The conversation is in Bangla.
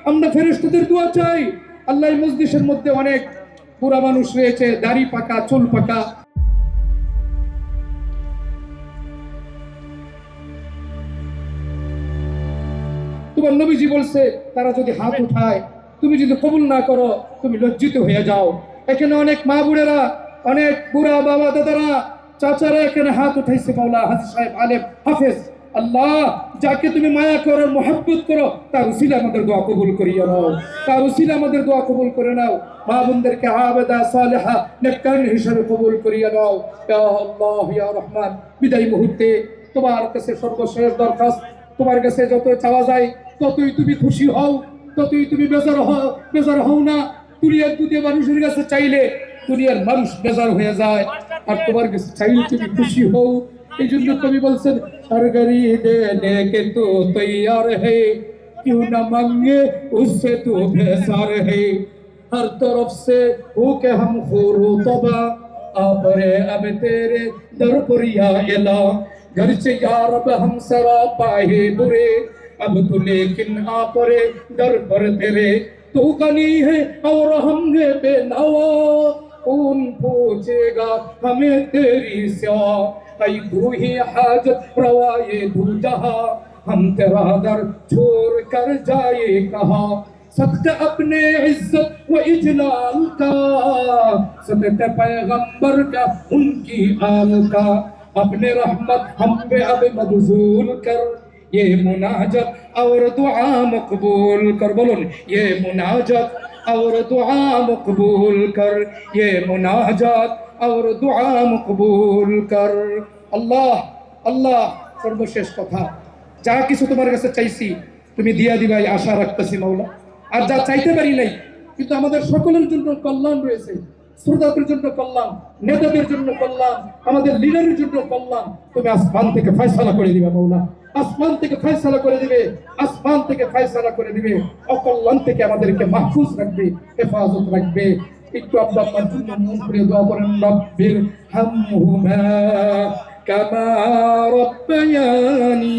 আমরা ফেরেশতাদের দোয়া চাই। আল্লাহ এই মজলিসের মধ্যে অনেক বুড়া মানুষ রয়েছে, দাড়ি পাকা, চুল পাকা। তোমার নবীজি বলছে তারা যদি হাত উঠায়, তুমি যদি কবুল না করো, তুমি লজ্জিত হয়ে যাও। এখানে অনেক মা বোনেরা, অনেক বুড়া বাবা দাদারা, চাচারা এখানে হাত উঠাইছে। মাওলা হাজি সাহেব আলেম হাফেজ, আল্লাহ যাকে তুমি মায়া করো, মোহাব্বত করো, তার উসিলা আমাদের দোয়া কবুল করিয়ে নাও, তার উসিলা আমাদের দোয়া কবুল করে নাও। মা বোনদেরকে আবেদা সালেহা নেককার হিসেবে কবুল করিয়ে নাও। ইয়া আল্লাহ ইয়া রহমান, বিদায় মুহূর্তে তোমার কাছে সর্বশেষ দরখাস্ত, তোমার কাছে যত চাওয়া যায় ততই তুমি খুশি হও, ততই তুমি বেজার হও না। দুনিয়ার দুনিয়া মানুষের কাছে চাইলে দুনিয়ার মানুষ বেজার হয়ে যায়, আর তোমার কাছে চাইলে তুমি খুশি হও। এই জন্য কবি বলছেন, হর গরি দেনে কে তু তৈয়ার হে, क्यों न मांगे उससे तू बेजार है, हर तरफ से हो के हम खोरो तबा, आप रे अब तेरे दर पर या इला, घर से यार अब हम सरा पाए बुरे, अब तो लेकिन आप रे दर पर तेरे, तू गनी है और हमने बेनवा, कौन पूछेगा हमें तेरी सिवा, ऐ तू ही हाजत रवाए दू जहां, हम तेरा दर छोड़ कर जाए कहा, सख्त अपने इज्जत व इजलाल का, सख्त पैगंबर का उनकी आल का, अपने रहमत हम पे अब मबजूल कर, ये मुनाजत और दुआ मकबूल कर। बोलून, ये मुनाजत और दुआ मकबूल कर, ये मुनाजत और दुआ मकबूल कर। अल्लाह अल्लाह सर्वশেষ কথা, যা কিছু তোমার কাছে চাইছি তুমি দিয়া দিবাই আশা রাখতেছি মাওলা। আর যা চাইতে পারি নাই, কিন্তু আমাদের সকলের জন্য কল্যাণ রয়েছে, শ্রোতাদের জন্য কল্যাণ, নেতাদের জন্য কল্যাণ, আমাদের লিডারের জন্য কল্যাণ। তুমি আসমান থেকে ফয়সালা করে দিবে মাওলা, আসমান থেকে ফয়সালা করে দিবে, আসমান থেকে ফয়সালা করে দিবে। অকল্যাণ থেকে আমাদেরকে মাহফুজ রাখবে, হেফাজত রাখবে। একটু আপনার জন্য মন করে দোয়া করেন, রব্বির হামহুমা কামা রব্বায়ানি